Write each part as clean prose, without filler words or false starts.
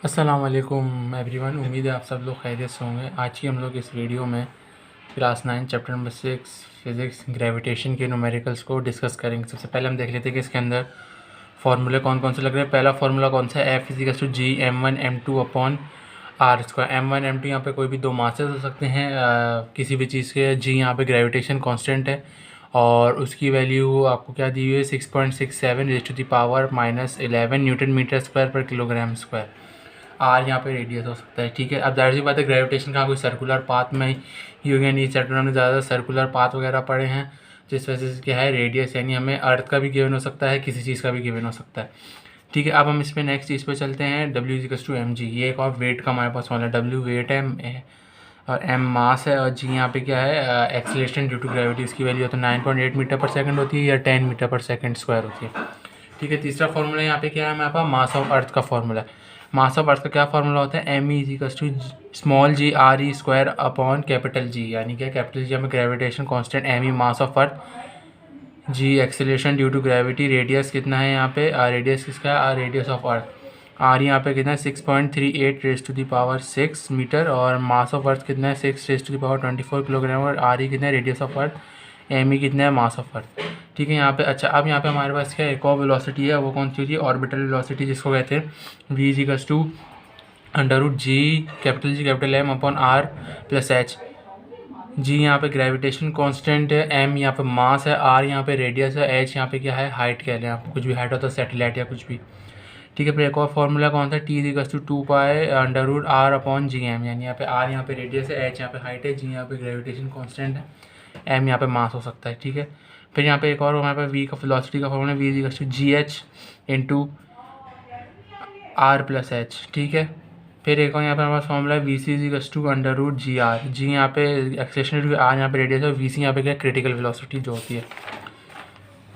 अस्सलाम वालेकुम एवरीवन। उम्मीद है आप सब लोग खैरियत से होंगे। आज की हम लोग इस वीडियो में class 9 chapter number 6 physics gravitation के न्यूमेरिकल्स को डिस्कस करेंगे। सबसे पहले हम देख लेते हैं कि इसके अंदर फार्मूले कौन कौन से लग रहे हैं। पहला फार्मूला कौन सा है, F equals to G m1 m2 upon R square. m1 m2 यहाँ पे कोई भी दो मासेस हो सकते हैं किसी भी चीज़ के। जी यहाँ पे ग्रेविटेशन कांस्टेंट है और उसकी वैल्यू आपको क्या दी हुई है, 6.67 raise to the power -11 newton metre square पर किलोग्राम स्क्वायर। आर यहाँ पे रेडियस हो सकता है। ठीक है, अब जाहिर सी बात है ग्रेविटेशन का कोई सर्कुलर पाथ में ही हो गया। नहीं, चैप्टर में हमने ज़्यादा सर्कुलर पाथ वगैरह पढ़े हैं, जिस वजह से क्या है रेडियस यानी हमें अर्थ का भी गिवन हो सकता है, किसी चीज़ का भी गिवन हो सकता है। ठीक है, अब हम इसमें नेक्स्ट चीज़ पे चलते हैं। W equals to M G, ये एक और वेट का हमारे पास वाला डब्ल्यू वेट है और एम मास है और जी यहाँ पे क्या है एक्सीलरेशन ड्यू टू ग्रेविटी। इसकी वैल्यू तो 9.8 मीटर पर सेकंड होती है या 10 मीटर पर सेकंड स्क्वायर होती है। ठीक है, तीसरा फार्मूला यहाँ पे क्या है हमारे पास, मास ऑफ अर्थ का फार्मूला है। मास ऑफ अर्थ का क्या फार्मूला होता है, M E equals to small g R E square upon capital G, यानी क्या कैपिटल जी हमें gravitation constant, M E mass of earth, g acceleration due to gravity, radius कितना है यहाँ पे, रेडियस किसका है, रेडियस ऑफ अर्थ, आर यहाँ पे कितना है 6.38 raise to the power 6 metre और मास ऑफ अर्थ कितना है 6 raise to the power 24 kilogram और आर ई कितना है radius of earth, M E कितना है मास ऑफ अर्थ। ठीक है यहाँ पे। अच्छा, अब यहाँ पे हमारे पास क्या एक और वेलोसिटी है, वो कौन सी होती है, ऑर्बिटल वेलोसिटी, जिसको कहते हैं V equals to under G capital M upon R plus H. G यहाँ पे ग्रेविटेशन कांस्टेंट है, एम यहाँ पे मास है, आर यहाँ पे रेडियस है, एच यहाँ पे क्या है हाइट कह लें आप, कुछ भी हाइट होता है सैटेलाइट या कुछ भी। ठीक है, फिर एक और फार्मूला कौन सा, T equals to 2 pi under root R upon G M, यानी यहाँ पे आर यहाँ पे रेडियस है, एच यहाँ पे हाइट है, जी यहाँ पे ग्रेविटेशन कांस्टेंट है, एम यहाँ पे मास हो सकता है। ठीक है, फिर यहाँ पे एक और हमारे पास वी का वेलोसिटी का formula, V equals to G H into R plus H. ठीक है, फिर एक और यहाँ पे हमारे पास फॉर्मूला है V C equals to under root G R, G यहाँ पे एक्सेलरेशन, आर यहाँ पे रेडियस है, वी सी यहाँ पे क्या क्रिटिकल वेलोसिटी जो होती है।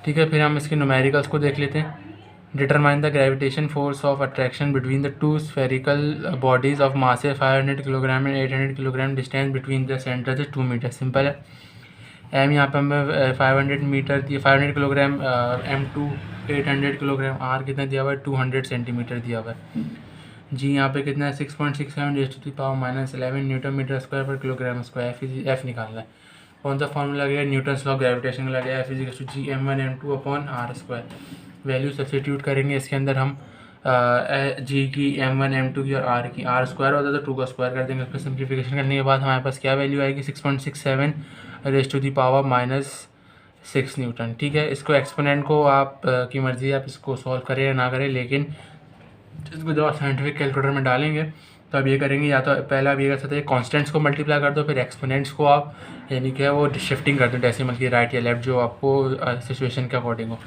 ठीक है, फिर हम इसके न्यूमेरिकल्स को देख लेते हैं। Determine the gravitation force of attraction between the two spherical bodies of mass 500 kilogram and 800 kilogram, distance between the centre से 2 मीटर। सिंपल है, एम यहाँ पे हमें 500 मीटर दिया, 500 kilogram, M two 800 kilogram, R कितना दिया हुआ है 200 सेंटीमीटर दिया हुआ है, जी यहाँ पे कितना है 6.67 raise to the power -11 newton metre square पर किलोग्राम स्क्वायर। एफ निकालना है, कौन सा फॉर्मूला लगेगा, न्यूटन लॉ ऑफ ग्रेविटेशन का लगेगा, F is to G m1 m2 upon R square. Value substitute करेंगे इसके अंदर हम, जी की m1 m2 की और आर की, आर स्क्वायर होता है तो 2 का स्क्वायर कर देंगे। उसमें सिंप्लीफिकेशन करने के बाद हमारे पास क्या वैल्यू आएगी, 6.67 raise to the power -6 newton. ठीक है, इसको एक्सपोनेंट को आप की मर्ज़ी है, आप इसको सॉल्व करें या ना करें, लेकिन इसको जब आप साइंटिफिक कैलकुलेटर में डालेंगे तो आप ये करेंगे, या तो पहले आप ये कर सकते हैं कॉन्स्टेंट्स को मल्टीप्लाई कर दो, फिर एक्सपोनेंट्स को आप यानी कि वो शिफ्टिंग कर दो डेसिमल की राइट या लेफ्ट, जो आपको सिचुएशन के अकॉर्डिंग हो।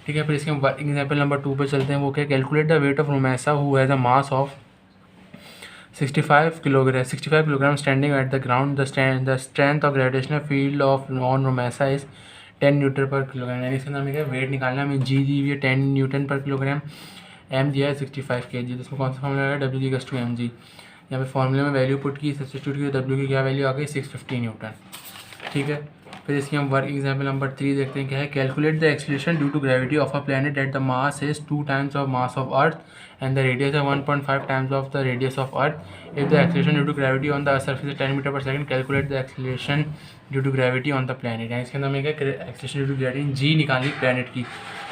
ठीक है, फिर इसके एग्जाम्पल नंबर 2 पे चलते हैं। वो क्या, calculate the weight of Romaisa who has a mass of 65 kilogram standing at the ground, the strength of gravitational field of non Romaisa is 10 Newton पर किलोग्राम। यानी इसके अंदर हमें क्या वेट निकालना है, हमें जी दी हुई है 10 न्यूटन पर किलोग्राम, एम दिया है 65 kg, तो इसमें कौन सा फॉर्मूला है, W G equals to M G. यहाँ पे फॉर्मूले में वैल्यू पुट की, सब्स्टिट्यूट की, डब्ल्यू की क्या वैल्यू आ गई 650 न्यूटन। ठीक है, फिर इसकी हम वर्क एग्जाम्पल नंबर 3 देखते हैं क्या है, calculate the acceleration due to gravity of a planet at the mass is 2 times of mass of earth and the radius है 1.5 times of the radius of earth. If the acceleration due to gravity on the surface is 10 metre पर second, calculate the acceleration due to gravity on the planet. यानी इसके अंदर हमें क्या acceleration due to gravity G निकाली planet की।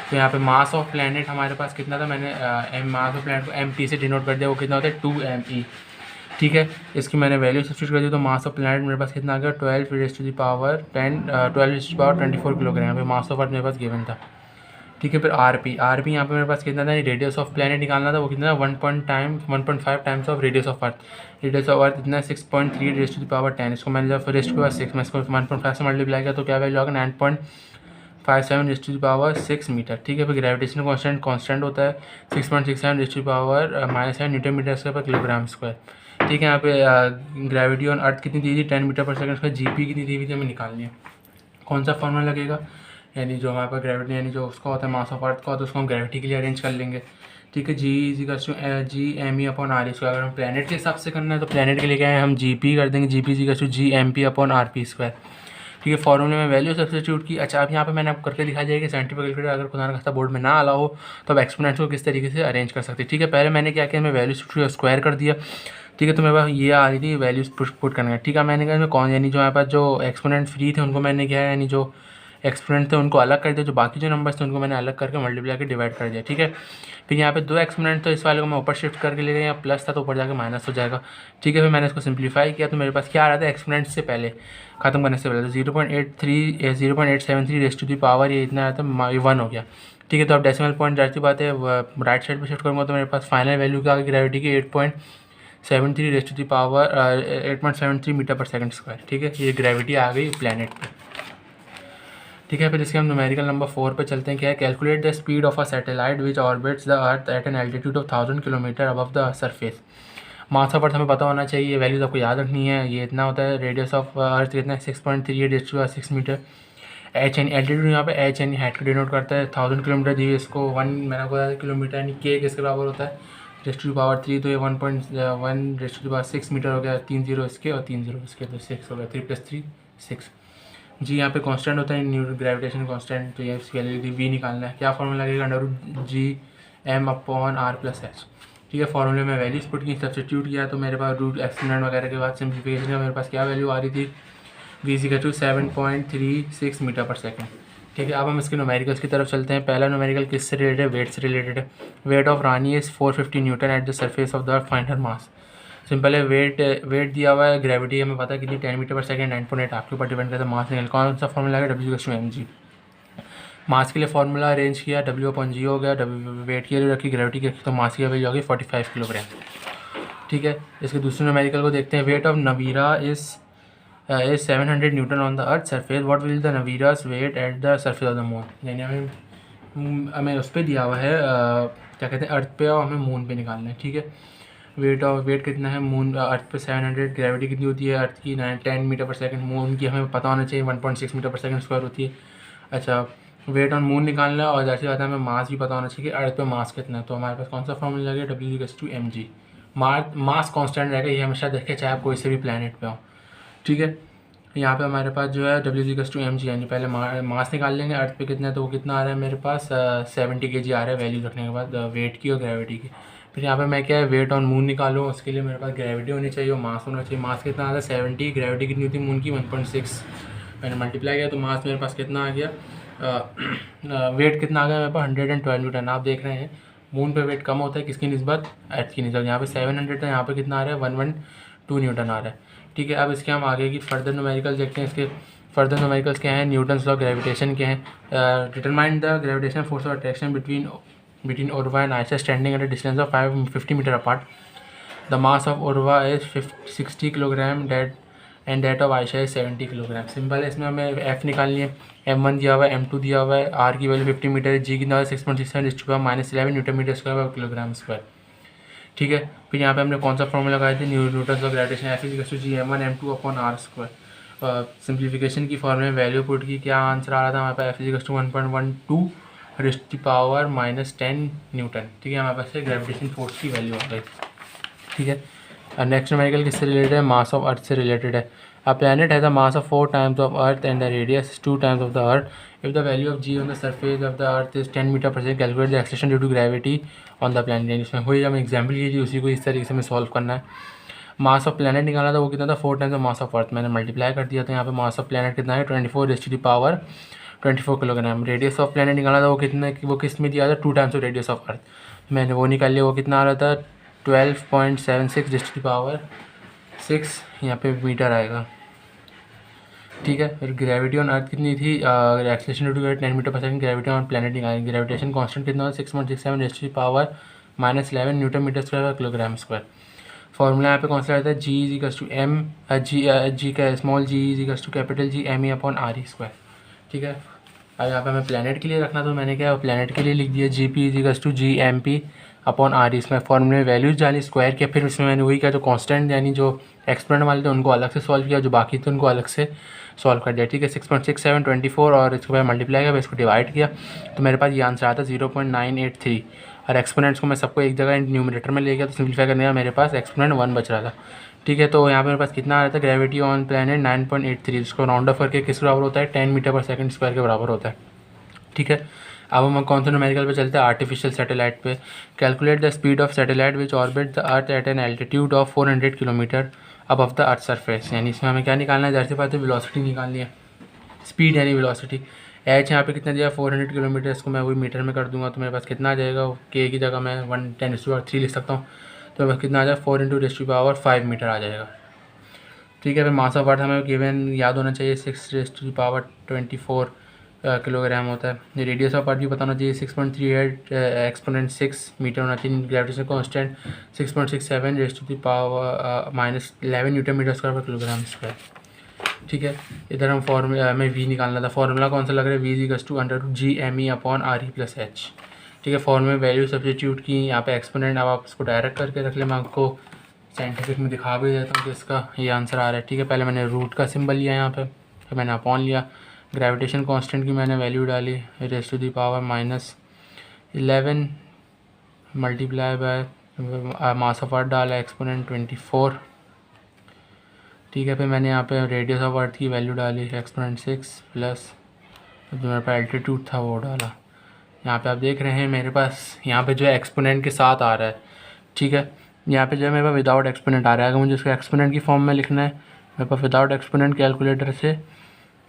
तो यहाँ पे मास ऑफ प्लैनेट हमारे पास कितना था, मैंने एम मास ऑफ प्लैनेट को एम टी से डिनोट कर दिया, वो कितना होता है 2 me। ठीक है, इसकी मैंने वैल्यू सब्स्टिट्यूट कर दी तो मास ऑफ प्लैनेट मेरे पास कितना आ गया 12 raise to the power 24 kilogram. यहाँ पे मास ऑफ अर्थ मेरे पास गिवन था। ठीक है, फिर आर पी यहाँ पे मेरे पास कितना था, रेडियस ऑफ प्लैनेट निकालना था, वो कितना था 1.5 times of radius of earth. Radius of अर्थ इतना 6.3 रेज़ टू द पावर 10, इसको मैंने जब रेस्ट के बाद 6 मैं इसको 1.5 से मल्टीप्लाई किया तो क्या वैल्यू आ गया 9.57 raise to the power 6 metre. ठीक है, फिर ग्रेविटेशन कांस्टेंट होता है 6.67 raise to the power -7 newton metre square पर किलोग्राम स्क्वायर। ठीक है, यहाँ पे ग्रेविटी ऑन अर्थ कितनी दी थी 10 मीटर पर सेकंड, उसका जी पी कितनी दी हुई थी हमें निकालनी है। कौन सा फॉर्मूला लगेगा, यानी जो हमारे पास ग्रेविटी यानी जो उसका होता है मास ऑफ अर्थ का, तो उसको हम ग्रेविटी के लिए अरेंज कर लेंगे। ठीक है, G equals to G M E upon R square. अगर हम प्लैनेट के हिसाब से करना है तो प्लैनेट के लिए क्या है, हम जी पी कर देंगे, G P equals to G M P upon R P square. ठीक है। फॉर्मूले में वैल्यू सब्स्टिट्यूट की। अच्छा, अब यहाँ पे मैंने आपको करके दिखा दिया कि साइंटिफिक कैलकुलेटर अगर खुदा ना खास्ता बोर्ड में ना अलाउ हो तो अब एक्सपोनेंट्स को किस तरीके से अरेंज कर सकते हैं। ठीक है, पहले मैंने क्या किया, मैं वैल्यू स्क्वायर कर दिया। ठीक है, तो मेरे पास ये आ रही थी वैल्यूज पुट करना है। ठीक है, मैंने कहा कौन, यानी जो हमारे पास जो एक्सपोनेंट फ्री थे उनको मैंने क्या है, यानी जो एक्सपोनेंट थे उनको अलग कर दिया, जो बाकी जो नंबर्स थे उनको मैंने अलग करके मल्टीप्लाई के डिवाइड कर दिया। ठीक है, फिर यहाँ पे दो एक्सपोनेंट, तो इस वाले को मैं ऊपर शिफ्ट करके ले गया, यहाँ प्लस था तो ऊपर जाकर माइनस हो जाएगा। ठीक है, फिर मैंने इसको सिंप्लीफाई किया तो मेरे पास क्या आ रहा था, एक्सपोनेंट से पहले खत्म करने से पहले तो 0.833 रेज़ टू दी पावर ये इतना आया था, ये 1 हो गया। ठीक है, तो अब डेसिमल पॉइंट जाती बात है राइट साइड पे शिफ्ट करूँगा तो मेरे पास फाइनल वैल्यू क्या आ गई ग्रेविटी की 8.73 raise to the power 8.73 metre पर सेकंड स्क्वायर। ठीक है, ये ग्रेविटी आ गई प्लैनेट पे। ठीक है, फिर इसके हम न्यूमेरिकल नंबर 4 पे चलते हैं। क्या है, calculate the speed of a satellite which orbits the earth at an altitude of 1000 kilometre above the surface. Mass of अर्थ हमें पता होना चाहिए, वैल्यूज आपको याद रखनी है। ये इतना होता है, रेडियस ऑफ अर्थ कितना है 6.38 मीटर। एच एन एल्टीट्यूड यहाँ पे एच एन हाइट को डिनोट करता है, 1000 किलोमीटर दी इसको 1 मैंने को किलोमीटर यानी के किसके बराबर होता है रेज़ टू द पावर 3, तो ये 1.1 raise to the power 6 metre हो गया। 3 0 इसके और 3 0 इसके, तो 6 हो गया, 3 + 3 6 जी। यहाँ पे कांस्टेंट होता है न्यू ग्रेविटेशन कांस्टेंट, तो ये इसकी वैल्यू वी निकालना है। क्या फॉर्मूला लगेगा, √G/m/r+h। ठीक है, फॉर्मूले में वैल्यूज पुट की, सब्स्टिट्यूट किया तो मेरे पास रूट एक्सपोनेंट वगैरह के बाद सिंप्लीफिकेशन का मेरे पास क्या वैल्यू आ रही थी, v = 7.36 मीटर पर सेकेंड। ठीक है, अब हम इसके न्यूमेरिकल्स की तरफ चलते हैं। पहला न्यूमेरिकल किससे रिलेटेड है, वेट से रिलेटेड है। Weight of Rani is 450 Newton eight the surface of the earth, find her mass. Simple है, वेट दिया हुआ है, ग्रेविटी हमें पता है कितनी 10 मीटर पर सेकंड 9.8 आपके ऊपर डिपेंड करता है। मास निकल कौन सा फॉर्मूला है, W/mg। मास के लिए फॉर्मूला अरेंज किया, W/g हो गया, वेट की वैल्यू रखी, ग्रेविटी की रखी, तो मास की वैल्यू होगी 45 किलोग्राम। ठीक है, इसके दूसरे न्यूमेरिकल को देखते हैं। Weight of Navira is 700 newton on the earth surface, what will the Navira's weight at the surface of the moon. यानी हमें उस पर दिया हुआ है क्या कहते हैं, अर्थ पे और हमें मून पे निकालना है। ठीक है, वेट कितना है मून अर्थ पे 700, ग्रेविटी कितनी होती है अर्थ की 10 मीटर पर सेकंड, मून की हमें पता होना चाहिए 1.6 मीटर पर सेकंड स्क्वायर होती है। अच्छा, वेट ऑन मून निकालना है और जैसे बात है हमें मास भी पता होना चाहिए कि अर्थ पे मास कितना है, तो हमारे पास कौन सा फॉर्मूला लगेगा, W/mg। मास कांस्टेंट रहेगा, ये हमेशा देखें चाहे आप कोई से भी प्लैनेट पे हो। ठीक है, यहाँ पे हमारे पास जो है W/mg, यानी पहले मास निकाल लेंगे अर्थ पे कितना है, तो वो कितना आ रहा है मेरे पास 70 kg आ रहा है वैल्यू रखने के बाद वेट की और ग्रेविटी की। फिर यहाँ पे मैं क्या है वेट ऑन मून निकालूँ, उसके लिए मेरे पास ग्रेविटी होनी चाहिए और मास होना चाहिए। मास कितना आता है 70, ग्रेविटी कितनी होती है मून की 1.6, मैंने मल्टीप्लाई किया तो मास मेरे पास कितना आ गया, वेट कितना आ गया मेरे पास 112 न्यूटन। आप देख रहे हैं मून पे वेट कम होता है किसकी निस्बत, अर्थ की निस्बत। यहाँ पे 700 था, यहाँ पे कितना आ रहा है 112 न्यूटन आ रहा है। ठीक है, अब इसके हम आगे की फर्दर न्यूमेरिकल देखते हैं। इसके फर्दर न्यूमेरिकल्स क्या हैं, न्यूटन्स लॉ ग्रेविटेशन के हैं। Determine the gravitation force of attraction between Urva and Aisha standing at a distance of 50 meter apart. The mass of Urva is 60 kilogram and that of Aisha is 70 kilogram. Simple है, इसमें हमें F निकालनी है। M1 दिया हुआ है, M2 दिया हुआ है, R की वैल्यू 50 मीटर है, G की value 6.67 -11 newton metre square kilogram square. ठीक है, फिर यहाँ पे हमने कौन सा फॉर्मूला लगाए थे, Newton's of gravitation, F=G/m1m2/r²। Simplification की फॉर्मूले में वैल्यू पुट की, क्या आंसर आ रहा था हमारे पास, F=1.12 raise to the power -10 newton. ठीक है, हमारे पास ग्रेविटेशन फोर्स की वैल्यू आ गई। ठीक है, नेक्स्ट न्यूमेरिकल किससे रिलेटेड है, मास ऑफ अर्थ से रिलेटेड है। A planet has a mass of 4 times of earth and the radius 2 times of the earth. If the value of G on the surface of the earth is 10 metre पर second, calculate the acceleration due to gravity on the planet. इसमें वही हम example कीजिए, उसी को इस तरीके से हमें सॉल्व करना है। मास ऑफ प्लैनेट निकाला था, वो कितना था 4 times of mass of earth, मैंने मल्टीप्लाई कर दिया। तो यहाँ पे मास ऑफ प्लैनेट कितना है 24 raise to the power 24 kilogram. Radius of planet निकाला था, वो किस में दिया था 2 times of radius of earth, मैंने वो निकाल लिया। वो कितना आ रहा था 12.76 रेज़ टू द पावर 6 यहाँ पे मीटर आएगा। ठीक है, फिर ग्रेविटी ऑन अर्थ कितनी थी, एक्सेलरेशन ड्यू टू 10 मीटर पर सेकंड, ग्रेविटी ऑन प्लैनेट निकालेंगे। ग्रेविटेशन कांस्टेंट कितना होता है 6.67 raise to the power -11 newton metre square kilogram square. Formula यहाँ पे कौन सा रहता है, G का small g capital G me/re²। ठीक है, अब यहाँ पे हमें प्लैनेट के लिए रखना, तो मैंने क्या प्लैनेट के लिए लिख दिया Gp=Gmp/re। इसमें फॉर्मूले में वैल्यूज डाली, स्क्वायर किया, फिर उसमें मैंने वही किया जो कांस्टेंट यानी जो एक्सपोनेंट वाले थे उनको अलग से सॉल्व किया, जो बाकी थे उनको अलग से सॉल्व कर दिया। ठीक है, 6.6724 और इसके बाद मल्टीप्लाई किया, इसको डिवाइड किया, तो मेरे पास ये आंसर आता है 0.983 और एक्सपोनेंट्स को मैं सबको एक जगह न्यूमरेटर में ले गया, तो सिंप्लीफाई करने का मेरे पास एक्सपोनेंट 1 बच रहा था। ठीक है, तो यहाँ पे मेरे पास कितना आ रहा था, ग्रेविटी ऑन प्लैनेट 9.83, उसको राउंड ऑफ करके किस बराबर होता है, 10 मीटर पर सेकंड स्क्वायर के बराबर होता है। ठीक है, अब हम कौन से न्यूमेरिकल पे चलते हैं, आर्टिफिशियल सैटेलाइट पे। Calculate the speed of satellite which orbit the earth at an altitude of 400 kilometre above the earth surface. यानी इसमें हमें क्या निकालना है, जैसे बात है वेलोसिटी निकालनी है, स्पीड यानी वेलोसिटी। एच यहाँ पे कितना दिया 400 किलोमीटर, इसको मैं वही मीटर में कर दूंगा, तो मेरे पास कितना आ जाएगा, के की जगह मैं 1×10⁻³ लिख सकता हूँ, तो मेरे पास कितना आ जाएगा 4×10⁵ मीटर आ जाएगा। ठीक है, फिर मास ऑफ अर्थ हमें गिवन याद होना चाहिए 6×24 किलोग्राम होता है। रेडियस ऑफ अर्थ भी पता होना चाहिए 6.38 एक्सपोनेंट 6 मीटर होना चाहिए। Gravitation constant 6.67 -11 newton metre square पर किलोग्राम स्क्वायर। ठीक है, इधर हम फॉर्मूला में वी निकालना था, फॉर्मूला कौन सा लग रहा है, v=√GME/r/h। ठीक है, फॉर्मूले में वैल्यू सब्स्टिट्यूट की, यहाँ पे एक्सपोनेंट, अब आप इसको डायरेक्ट करके रख ले, मैं आपको साइंटिफिक में दिखा भी देता हूँ कि इसका ये आंसर आ रहा है। ठीक है, पहले मैंने रूट का सिंबल लिया यहाँ पे, फिर मैंने अपॉन लिया, ग्रेविटेशन कांस्टेंट की मैंने वैल्यू डाली (10⁻⁻11 मल्टीप्लाई बाय मास ऑफ अर्थ डाला एक्सपोनेंट 24। ठीक है, फिर मैंने यहाँ पे रेडियस ऑफ अर्थ की वैल्यू डाली एक्सपोनेंट 6 प्लस जो मेरे पास एल्टीट्यूड था वो डाला। यहाँ पे आप देख रहे हैं मेरे पास यहाँ पे जो है एक्सपोनेंट के साथ आ रहा है। ठीक है, यहाँ पे जो है मेरे पास विदाउट एक्सपोनेंट आ रहा है। अगर मुझे इसको एक्सपोनेंट की फॉर्म में लिखना है, मेरे पास विदाउट एक्सपोनेंट कैलकुलेटर से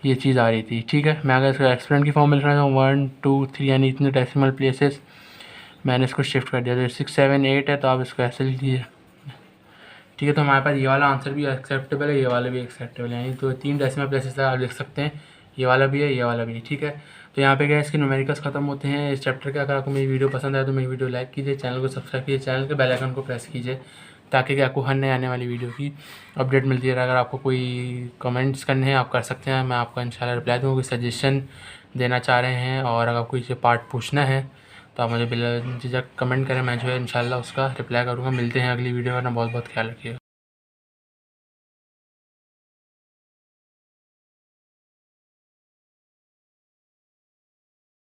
ये चीज़ आ रही थी। ठीक है, मैं अगर इसको एक्सपोनेंट की फॉर्म में लिखना चाहूँ 1 2 3 यानी इतने डेसिमल प्लेसेस, मैंने इसको शिफ्ट कर दिया, तो 6 7 8 है, तो आप इसको ऐसे लिख दीजिए। ठीक है, तो हमारे पास ये वाला आंसर भी एक्सेप्टेबल है, ये वाला भी एक्सेप्टेबल है, यानी तो 3 डेसिमल प्लेसेस आप लिख सकते हैं, ये वाला भी है, ये वाला भी है। ठीक है, तो यहाँ पे क्या इसके न्यूमेरिकल्स खत्म होते हैं इस चैप्टर के। अगर आपको मेरी वीडियो पसंद आए तो मेरी वीडियो लाइक कीजिए, चैनल को सब्सक्राइब कीजिए, चैनल के बेल आइकन को प्रेस कीजिए, ताकि आपको हर नए आने वाली वीडियो की अपडेट मिलती है। अगर आपको कोई कमेंट्स करने हैं आप कर सकते हैं, मैं आपका इंशाल्लाह रिप्लाई दूँगा। कोई सजेशन देना चाह रहे हैं और अगर कोई से पार्ट पूछना है तो आप मुझे बिला झिझक कमेंट करें, मैं जो है इंशाल्लाह उसका रिप्लाई करूँगा। मिलते हैं अगली वीडियो में, बहुत बहुत ख्याल रखिएगा।